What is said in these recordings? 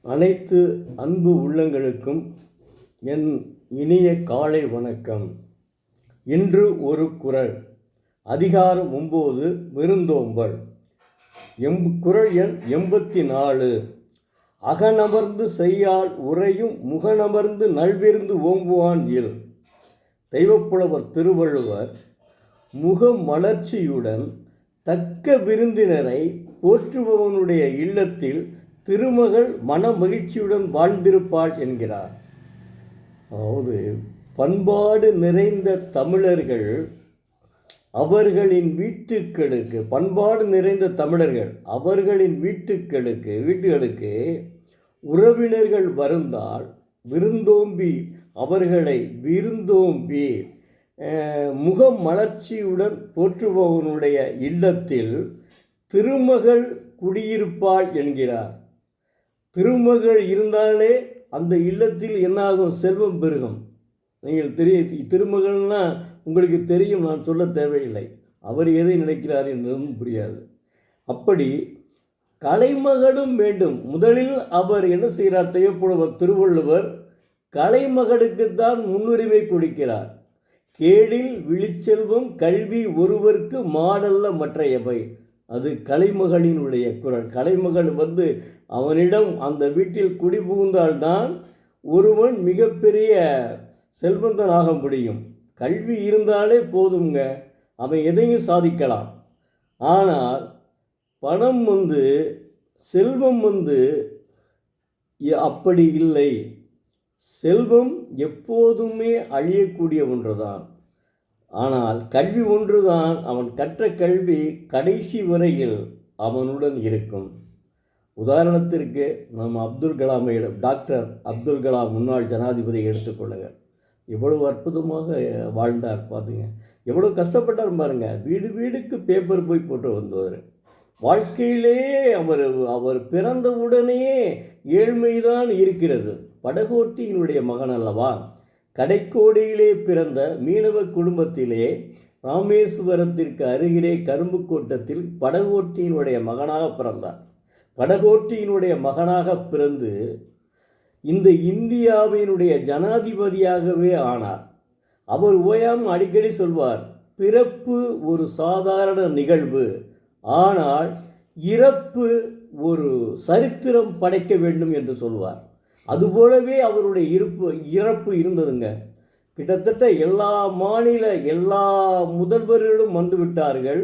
அனைத்து அன்பு உள்ளங்களுக்கும் என் இனிய காலை வணக்கம். இன்று ஒரு குறள். அதிகாரம் 9, விருந்தோம்பல். குறள் எண் 84. அகனமர்ந்து செய்யால் உறையும் முகனமர்ந்து நல்விருந்து ஓம்புவான் இல். தெய்வப்புலவர் திருவள்ளுவர் முகமலர்ச்சியுடன் தக்க விருந்தினரை போற்றுபவனுடைய இல்லத்தில் திருமகள் மன மகிழ்ச்சியுடன் வாழ்ந்திருப்பாள் என்கிறார். அதாவது பண்பாடு நிறைந்த தமிழர்கள் அவர்களின் வீட்டுகளுக்கு உறவினர்கள் வருந்தால் அவர்களை விருந்தோம்பி முகமலர்ச்சியுடன் போற்றுபவனுடைய இல்லத்தில் திருமகள் குடியிருப்பாள் என்கிறார். திருமகள் இருந்தாலே அந்த இல்லத்தில் என்னாகும்? செல்வம் பெருகும். நீங்கள் திருமகள்னா உங்களுக்கு தெரியும், நான் சொல்ல தேவையில்லை. அவர் எதை நினைக்கிறார் என்றும் புரியாது. அப்படி கலைமகளும் வேண்டும். முதலில் அவர் என்ன செய்கிறார்? தெய்வப்புலவர் திருவள்ளுவர் கலைமகளுக்குத்தான் முன்னுரிமை கொடுக்கிறார். கேடில் விழிச்செல்வம் கல்வி ஒருவருக்கு மாடல்ல மற்றையவை. அது கலைமகளினுடைய குரல். கலைமகள் அவனிடம் அந்த வீட்டில் குடிபுகுந்தால்தான் ஒருவன் மிகப்பெரிய செல்வந்தனாக முடியும். கல்வி இருந்தாலே போதுங்க, அவன் எதையும் சாதிக்கலாம். ஆனால் பணம் செல்வம் அப்படி இல்லை. செல்வம் எப்போதுமே அழியக்கூடிய ஒன்றுதான். ஆனால் கல்வி ஒன்றுதான் அவன் கற்ற கல்வி கடைசி வரையில் அவனுடன் இருக்கும். உதாரணத்திற்கு நம்ம டாக்டர் அப்துல் கலாம் முன்னாள் ஜனாதிபதியை எடுத்துக்கொள்ளுங்கள். எவ்வளவு அற்புதமாக வாழ்ந்தார் பார்த்துங்க. எவ்வளோ கஷ்டப்பட்டார் பாருங்க. வீடு வீடுக்கு பேப்பர் போய் போட்டு வந்தவர். வாழ்க்கையிலே அவர் பிறந்தவுடனேயே ஏழ்மைதான் இருக்கிறது. படகோட்டியினுடைய மகன் அல்லவா? கடைக்கோடியிலே பிறந்த மீனவ குடும்பத்திலே ராமேஸ்வரத்திற்கு அருகிலே கரும்பு கோட்டத்தில் படகோட்டியினுடைய மகனாக பிறந்தார். படகோட்டியினுடைய மகனாக பிறந்து இந்த இந்தியாவினுடைய ஜனாதிபதியாகவே ஆனார். அவர் ஓயாமல் அடிக்கடி சொல்வார், பிறப்பு ஒரு சாதாரண நிகழ்வு, ஆனால் இறப்பு ஒரு சரித்திரம் படைக்க வேண்டும் என்று சொல்வார். அதுபோலவே அவருடைய இறப்பு இருந்ததுங்க. கிட்டத்தட்ட எல்லா முதல்வர்களும் வந்துவிட்டார்கள்.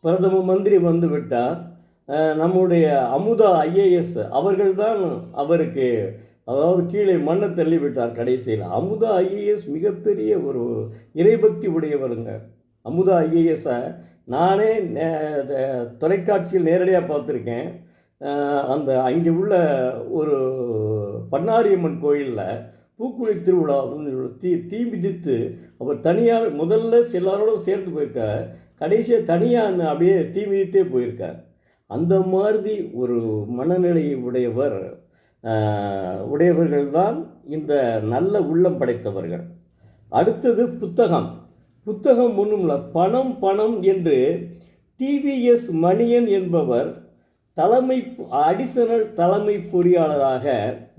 பிரதம மந்திரி வந்துவிட்டார். நம்முடைய அமுதா IAS அவர்கள்தான் அவருக்கு கீழே மண்ணை தள்ளிவிட்டார் கடைசியில். அமுதா IAS மிகப்பெரிய ஒரு இறைபக்தி உடையவருங்க. அமுதா IAS-ஐ நானே தொலைக்காட்சியில் நேரடியாக பார்த்துருக்கேன். அங்கே உள்ள ஒரு பண்ணாரியம்மன் கோயிலில் பூக்குழி திருவிழா தீ மிதித்து அவர் தனியாக முதல்ல எல்லாரோடும் சேர்ந்து போயிருக்கார். கடைசியாக தனியாக அப்படியே தீ மிதித்தே போயிருக்கார். அந்த மாதிரி ஒரு மனநிலையை உடையவர்கள்தான் இந்த நல்ல உள்ளம் படைத்தவர்கள். அடுத்தது புத்தகம் ஒன்றும் இல்லை. பணம் என்று TVS மணியன் என்பவர் அடிஷனல் தலைமை பொறியாளராக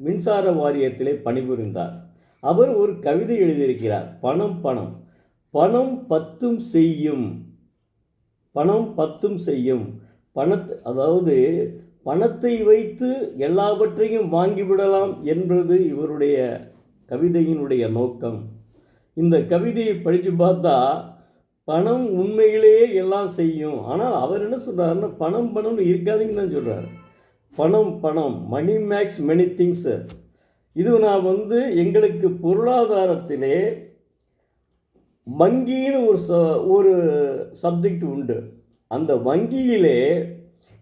மின்சார வாரியத்திலே பணிபுரிந்தார். அவர் ஒரு கவிதை எழுதியிருக்கிறார். பணம் பத்தும் செய்யும். பணத்தை வைத்து எல்லாவற்றையும் வாங்கிவிடலாம் என்பது இவருடைய கவிதையினுடைய நோக்கம். இந்த கவிதையை படித்து பார்த்தா பணம் உண்மையிலேயே எல்லாம் செய்யும். ஆனால் அவர் என்ன சொல்கிறாருன்னா, பணம் இருக்காதுன்னு தான் சொல்கிறார். பணம் மணி மேக்ஸ் மெனி திங்ஸ். இது நான் எங்களுக்கு பொருளாதாரத்திலே வங்கின்னு ஒரு சப்ஜெக்ட் உண்டு. அந்த வங்கியிலே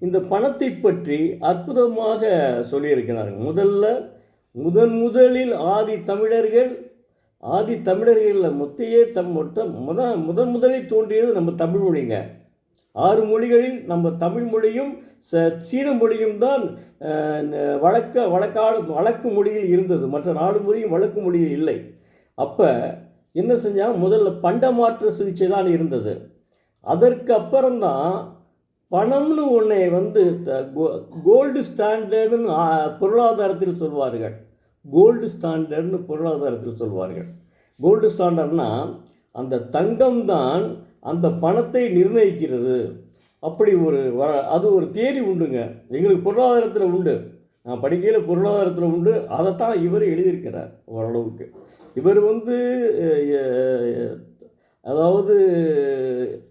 இந்த பணத்தை பற்றி அற்புதமாக சொல்லியிருக்கிறார்கள். முதலில் ஆதி தமிழர்களில் முதலில் தோன்றியது நம்ம தமிழ் மொழிங்க. 6 மொழிகளில் நம்ம தமிழ் மொழியும் சீன மொழியும் தான் வழக்கு மொழியில் இருந்தது. மற்ற 4 மொழியும் வழக்கு மொழியில் இல்லை. அப்போ என்ன செஞ்சால் முதல்ல பண்டமாற்று சிகிச்சை தான் இருந்தது. அதற்கு அப்புறம்தான் பணம்னு ஒன்றை வந்து கோல்டு ஸ்டாண்டர்டுன்னு பொருளாதாரத்தில் சொல்வார்கள். கோல்டு ஸ்டாண்டர்ட்னு பொருளாதாரத்தில் சொல்வார்கள். கோல்டு ஸ்டாண்டர்ட்னா அந்த தங்கம் தான் அந்த பணத்தை நிர்ணயிக்கிறது. அப்படி அது ஒரு தியரி உண்டுங்க. எங்களுக்கு பொருளாதாரத்தில் உண்டு. நான் படிக்கையில் பொருளாதாரத்தில் உண்டு. அதைத்தான் இவர் எழுதியிருக்கிறார் ஓரளவுக்கு. இவர் வந்து அதாவது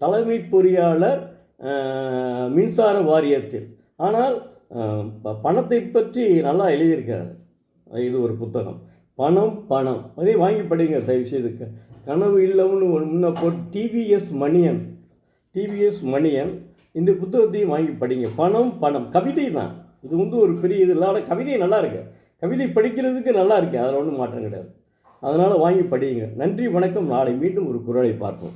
தலைமை பொறியாளர் மின்சார வாரியத்தில். ஆனால் பணத்தை பற்றி நல்லா எழுதியிருக்கிறார். இது ஒரு புத்தகம். பணம் அதே வாங்கி படிங்க தயவுசெய்து. கனவு இல்லம்னு முன்ன போட்டு டிவிஎஸ் மணியன் இந்த புத்தகத்தையும் வாங்கி படிங்க. பணம் கவிதை தான். இது வந்து ஒரு பெரிய இது இல்லை. ஆனால் கவிதை நல்லா இருக்கு. கவிதை படிக்கிறதுக்கு நல்லா இருக்கு. அதில் ஒன்றும் மாற்றம் கிடையாது. அதனால் வாங்கி படியுங்க. நன்றி, வணக்கம். நாளை மீண்டும் ஒரு குரலை பார்ப்போம்.